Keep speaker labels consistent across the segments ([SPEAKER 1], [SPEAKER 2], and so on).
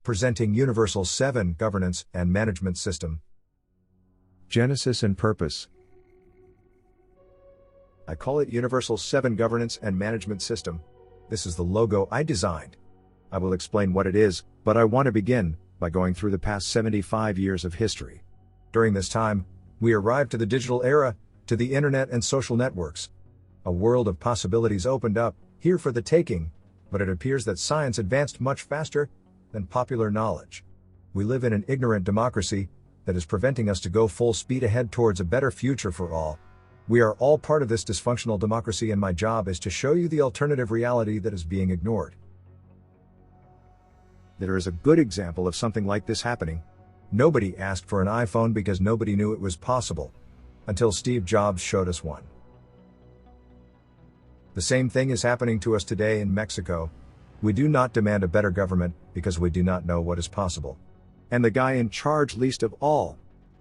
[SPEAKER 1] presenting Universal 7 Governance and Management System.
[SPEAKER 2] Genesis and purpose.
[SPEAKER 1] I call it Universal 7 Governance and Management System. This is the logo I designed. I will explain what it is, but I want to begin by going through the past 75 years of history. During this time, we arrived to the digital era, to the internet and social networks. A world of possibilities opened up, here for the taking, but it appears that science advanced much faster than popular knowledge. We live in an ignorant democracy that is preventing us to go full speed ahead towards a better future for all. We are all part of this dysfunctional democracy, and my job is to show you the alternative reality that is being ignored. There is a good example of something like this happening. Nobody asked for an iPhone because nobody knew it was possible, until Steve Jobs showed us one. The same thing is happening to us today in Mexico. We do not demand a better government because we do not know what is possible. And the guy in charge least of all.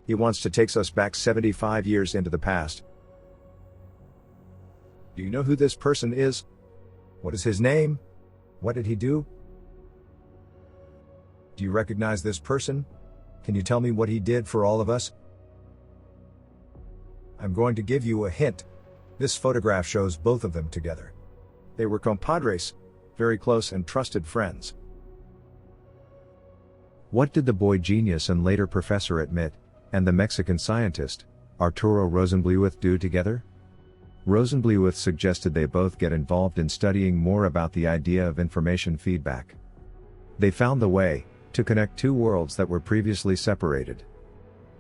[SPEAKER 1] He wants to take us back 75 years into the past. Do you know who this person is? What is his name? What did he do? Do you recognize this person? Can you tell me what he did for all of us? I'm going to give you a hint. This photograph shows both of them together. They were compadres, very close and trusted friends.
[SPEAKER 2] What did the boy genius and later professor at MIT, and the Mexican scientist, Arturo Rosenblueth, do together? Rosenblueth suggested they both get involved in studying more about the idea of information feedback. They found the way to connect two worlds that were previously separated.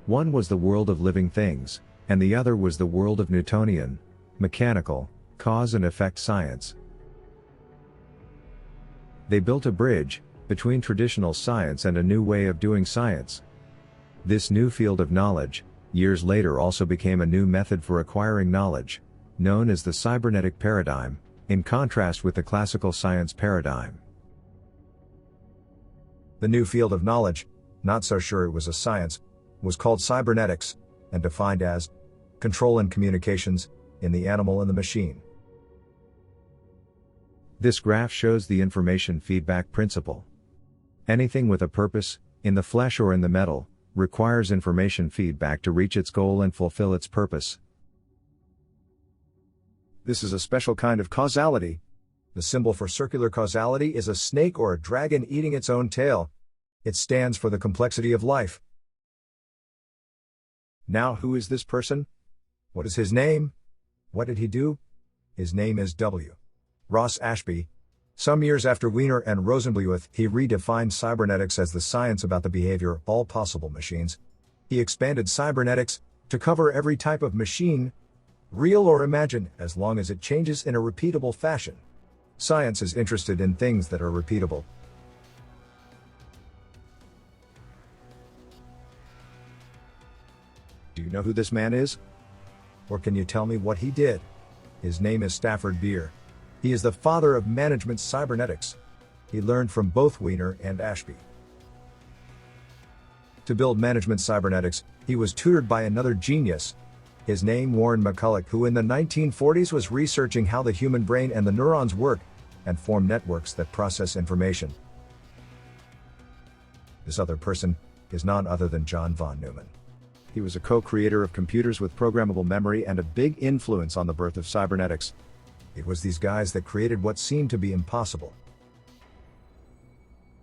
[SPEAKER 2] One was the world of living things, and the other was the world of Newtonian, mechanical, cause and effect science. They built a bridge between traditional science and a new way of doing science. This new field of knowledge, years later, also became a new method for acquiring knowledge, known as the cybernetic paradigm, in contrast with the classical science paradigm.
[SPEAKER 1] The new field of knowledge, not so sure it was a science, was called cybernetics, and defined as control and communications in the animal and the machine.
[SPEAKER 2] This graph shows the information feedback principle. Anything with a purpose, in the flesh or in the metal, requires information feedback to reach its goal and fulfill its purpose.
[SPEAKER 1] This is a special kind of causality. The symbol for circular causality is a snake or a dragon eating its own tail. It stands for the complexity of life. Now, who is this person? What is his name? What did he do? His name is W. Ross Ashby. Some years after Wiener and Rosenblueth, he redefined cybernetics as the science about the behavior of all possible machines. He expanded cybernetics to cover every type of machine, real or imagined, as long as it changes in a repeatable fashion. Science is interested in things that are repeatable. Do you know who this man is? Or can you tell me what he did? His name is Stafford Beer. He is the father of management cybernetics. He learned from both Wiener and Ashby. To build management cybernetics, he was tutored by another genius. His name Warren McCulloch, who in the 1940s was researching how the human brain and the neurons work and form networks that process information. This other person is none other than John von Neumann. He was a co-creator of computers with programmable memory and a big influence on the birth of cybernetics. It was these guys that created what seemed to be impossible.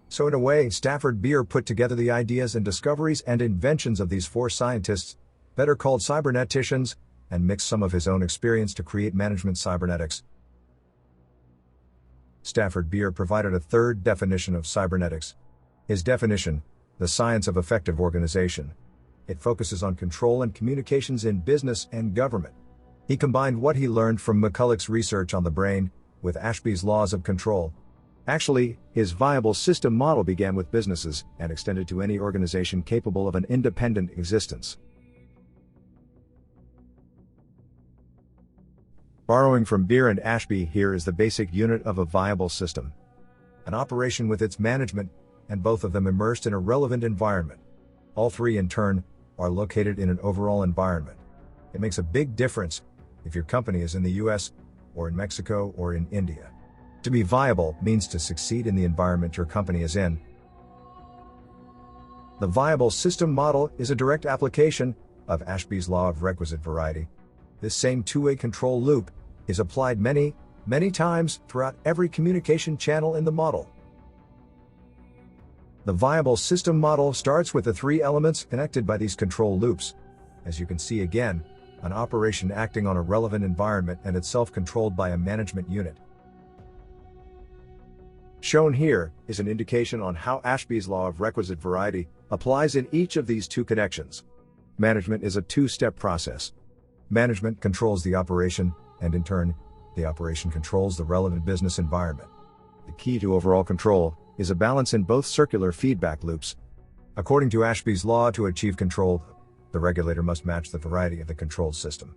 [SPEAKER 1] So in a way, Stafford Beer put together the ideas and discoveries and inventions of these four scientists, better called cyberneticians, and mixed some of his own experience to create management cybernetics. Stafford Beer provided a third definition of cybernetics. His definition, the science of effective organization. It focuses on control and communications in business and government. He combined what he learned from McCulloch's research on the brain with Ashby's laws of control. Actually, his viable system model began with businesses and extended to any organization capable of an independent existence. Borrowing from Beer and Ashby, here is the basic unit of a viable system. An operation with its management, and both of them immersed in a relevant environment. All three, in turn, are located in an overall environment. It makes a big difference if your company is in the US, or in Mexico, or in India. To be viable means to succeed in the environment your company is in. The viable system model is a direct application of Ashby's law of requisite variety. This same two-way control loop is applied many times throughout every communication channel in the model. The viable system model starts with the three elements connected by these control loops. As you can see again, an operation acting on a relevant environment and itself controlled by a management unit. Shown here is an indication on how Ashby's law of requisite variety applies in each of these two connections. Management is a two-step process. Management controls the operation, and in turn, the operation controls the relevant business environment. The key to overall control is a balance in both circular feedback loops. According to Ashby's law, to achieve control, the regulator must match the variety of the controlled system.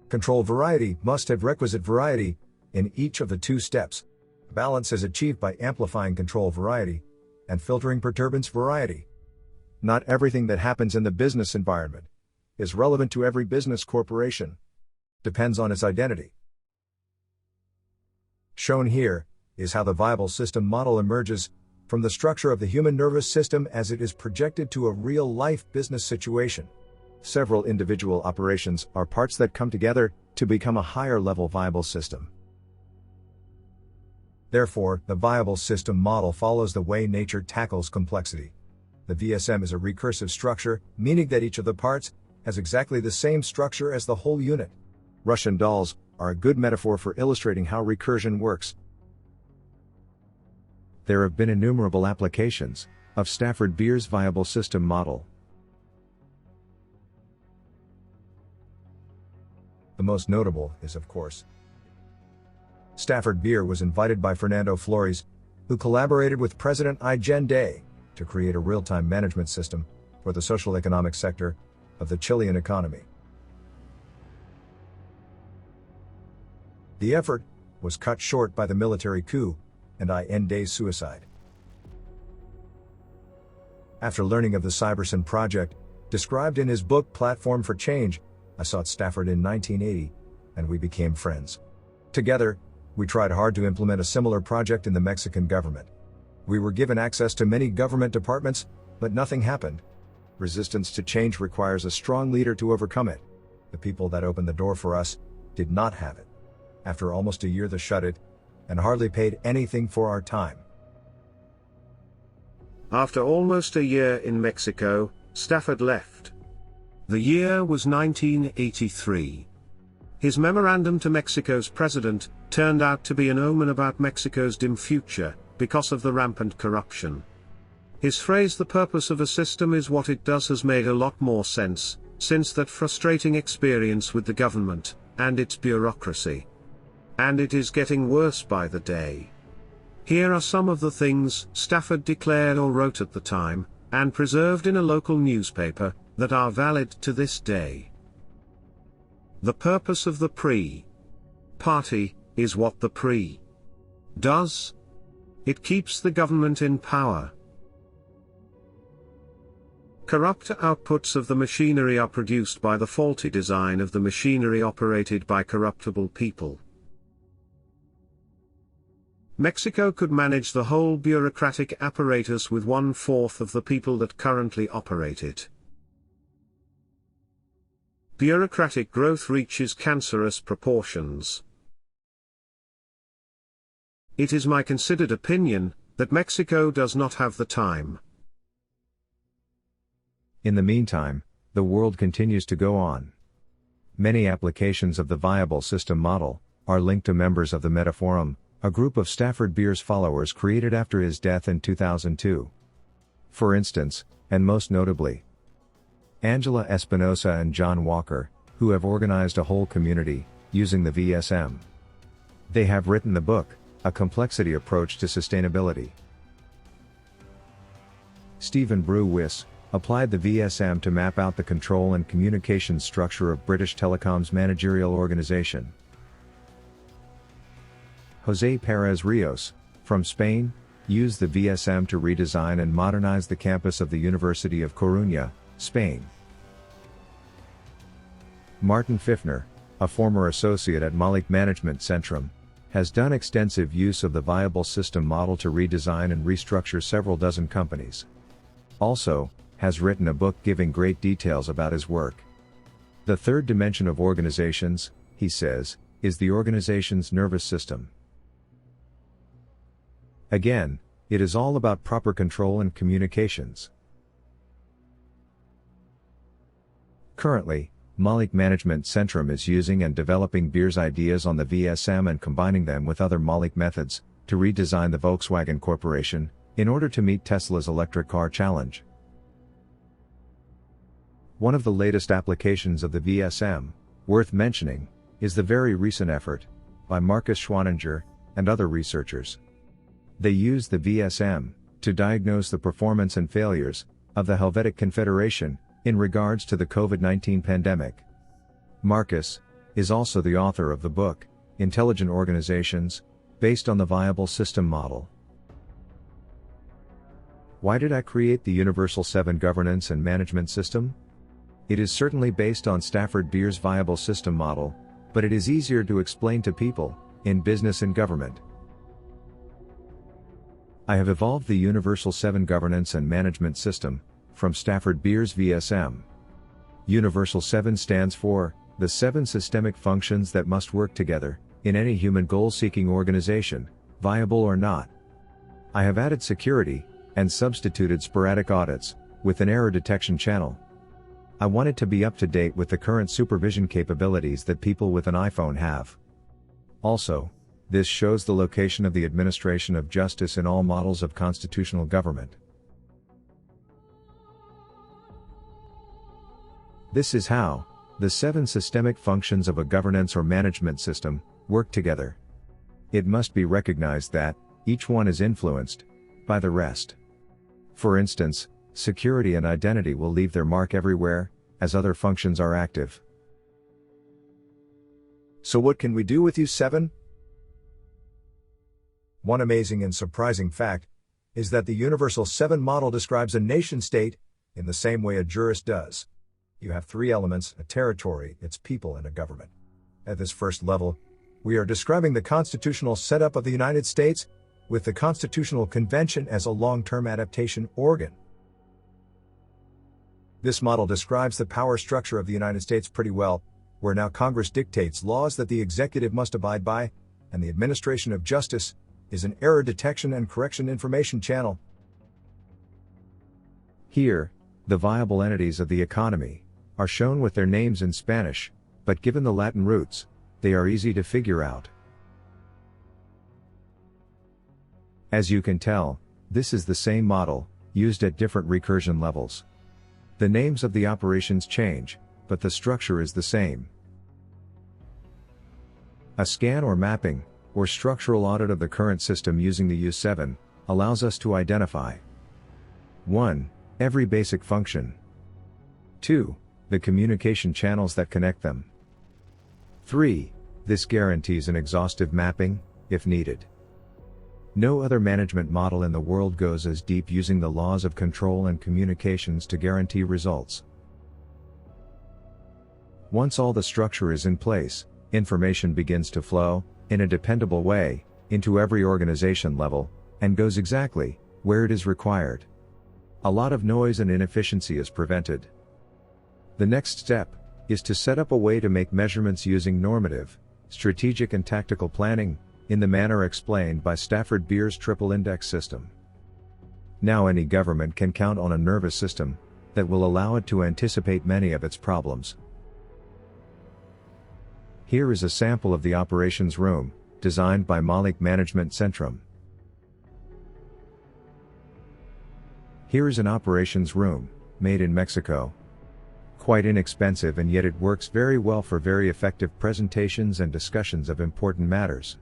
[SPEAKER 1] Control variety must have requisite variety in each of the two steps. Balance is achieved by amplifying control variety and filtering perturbance variety. Not everything that happens in the business environment is relevant to every business corporation. Depends on its identity. Shown here is how the viable system model emerges from the structure of the human nervous system as it is projected to a real-life business situation. Several individual operations are parts that come together to become a higher-level viable system. Therefore, the viable system model follows the way nature tackles complexity. The VSM is a recursive structure, meaning that each of the parts has exactly the same structure as the whole unit. Russian dolls are a good metaphor for illustrating how recursion works. There have been innumerable applications of Stafford Beer's viable system model. The most notable is, of course, Stafford Beer was invited by Fernando Flores, who collaborated with President Allende to create a real-time management system for the social economic sector of the Chilean economy. The effort was cut short by the military coup and Allende's suicide. After learning of the Cybersyn project, described in his book Platform for Change, I sought Stafford in 1980, and we became friends. Together, we tried hard to implement a similar project in the Mexican government. We were given access to many government departments, but nothing happened. Resistance to change requires a strong leader to overcome it. The people that opened the door for us did not have it. After almost a year, they shut it, and hardly paid anything for our time.
[SPEAKER 3] After almost a year in Mexico, Stafford left. The year was 1983. His memorandum to Mexico's president turned out to be an omen about Mexico's dim future, because of the rampant corruption. His phrase, "the purpose of a system is what it does," has made a lot more sense, since that frustrating experience with the government, and its bureaucracy. And it is getting worse by the day. Here are some of the things Stafford declared or wrote at the time, and preserved in a local newspaper, that are valid to this day. The purpose of the party is what the does. It keeps the government in power. Corrupt outputs of the machinery are produced by the faulty design of the machinery operated by corruptible people. Mexico could manage the whole bureaucratic apparatus with 1/4 of the people that currently operate it. Bureaucratic growth reaches cancerous proportions. It is my considered opinion that Mexico does not have the time.
[SPEAKER 2] In the meantime, the world continues to go on. Many applications of the viable system model are linked to members of the Metaforum, a group of Stafford Beer's followers created after his death in 2002. For instance, and most notably, Angela Espinosa and John Walker, who have organized a whole community using the VSM. They have written the book, A Complexity Approach to Sustainability. Stephen Brew-Wiss applied the VSM to map out the control and communications structure of British Telecom's managerial organization. José Pérez Ríos, from Spain, used the VSM to redesign and modernize the campus of the University of Coruña, Spain. Martin Pfiffner, a former associate at Malik Management Centrum, has done extensive use of the viable system model to redesign and restructure several dozen companies. Also, has written a book giving great details about his work. The third dimension of organizations, he says, is the organization's nervous system. Again, it is all about proper control and communications. Currently, Malik Management Centrum is using and developing Beer's ideas on the VSM and combining them with other Malik methods to redesign the Volkswagen Corporation in order to meet Tesla's electric car challenge. One of the latest applications of the VSM, worth mentioning, is the very recent effort by Marcus Schwaninger and other researchers. They use the VSM to diagnose the performance and failures of the Helvetic Confederation in regards to the COVID-19 pandemic. Marcus is also the author of the book, Intelligent Organizations, based on the Viable System Model. Why did I create the Universal 7 Governance and Management System? It is certainly based on Stafford Beer's Viable System Model, but it is easier to explain to people, in business and government. I have evolved the Universal 7 Governance and Management System from Stafford Beer's VSM. Universal 7 stands for the 7 systemic functions that must work together in any human goal-seeking organization, viable or not. I have added security and substituted sporadic audits with an error detection channel. I wanted to be up to date with the current supervision capabilities that people with an iPhone have. Also, this shows the location of the administration of justice in all models of constitutional government. This is how the 7 systemic functions of a governance or management system work together. It must be recognized that each one is influenced by the rest. For instance, security and identity will leave their mark everywhere, as other functions are active.
[SPEAKER 1] So what can we do with U7? One amazing and surprising fact is that the Universal 7 model describes a nation-state in the same way a jurist does. You have 3 elements: a territory, its people, and a government. At this first level, we are describing the constitutional setup of the United States, with the Constitutional Convention as a long-term adaptation organ. This model describes the power structure of the United States pretty well, where now Congress dictates laws that the executive must abide by, and the administration of justice is an error detection and correction information channel.
[SPEAKER 2] Here, the viable entities of the economy are shown with their names in Spanish, but given the Latin roots, they are easy to figure out. As you can tell, this is the same model, used at different recursion levels. The names of the operations change, but the structure is the same. A scan or mapping, or structural audit of the current system using the U7, allows us to identify 1. Every basic function. 2. The communication channels that connect them. 3. This guarantees an exhaustive mapping, if needed. No other management model in the world goes as deep using the laws of control and communications to guarantee results. Once all the structure is in place, information begins to flow, in a dependable way, into every organization level, and goes exactly where it is required. A lot of noise and inefficiency is prevented. The next step is to set up a way to make measurements using normative, strategic and tactical planning, in the manner explained by Stafford Beer's triple index system. Now any government can count on a nervous system that will allow it to anticipate many of its problems. Here is a sample of the operations room, designed by Malik Management Centrum. Here is an operations room, made in Mexico. Quite inexpensive, and yet it works very well for very effective presentations and discussions of important matters.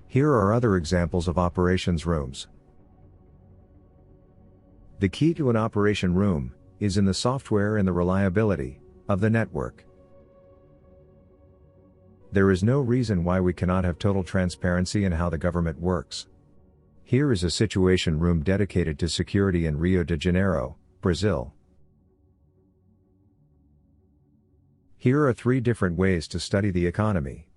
[SPEAKER 2] Here are other examples of operations rooms. The key to an operation room is in the software and the reliability of the network. There is no reason why we cannot have total transparency in how the government works. Here is a situation room dedicated to security in Rio de Janeiro, Brazil. Here are 3 different ways to study the economy.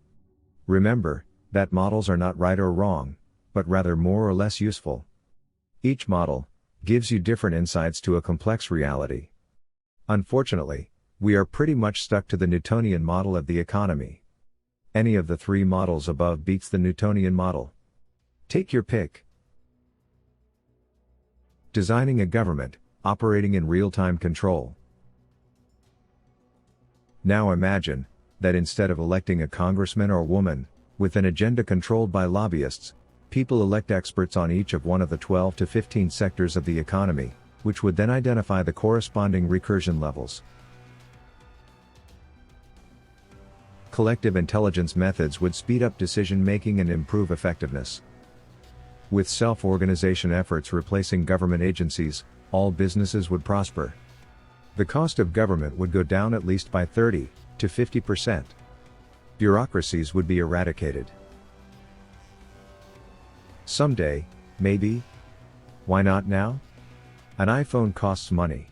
[SPEAKER 2] Remember that models are not right or wrong, but rather more or less useful. Each model Gives you different insights to a complex reality. Unfortunately, we are pretty much stuck to the Newtonian model of the economy. Any of the three models above beats the Newtonian model. Take your pick. Designing a government, operating in real-time control. Now imagine that instead of electing a congressman or woman, with an agenda controlled by lobbyists, people elect experts on each of one of the 12 to 15 sectors of the economy, which would then identify the corresponding recursion levels. Collective intelligence methods would speed up decision-making and improve effectiveness. With self-organization efforts replacing government agencies, all businesses would prosper. The cost of government would go down at least by 30 to 50%. Bureaucracies would be eradicated. Someday, maybe. Why not now? An iPhone costs money.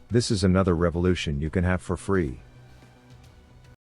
[SPEAKER 2] This is another revolution you can have for free.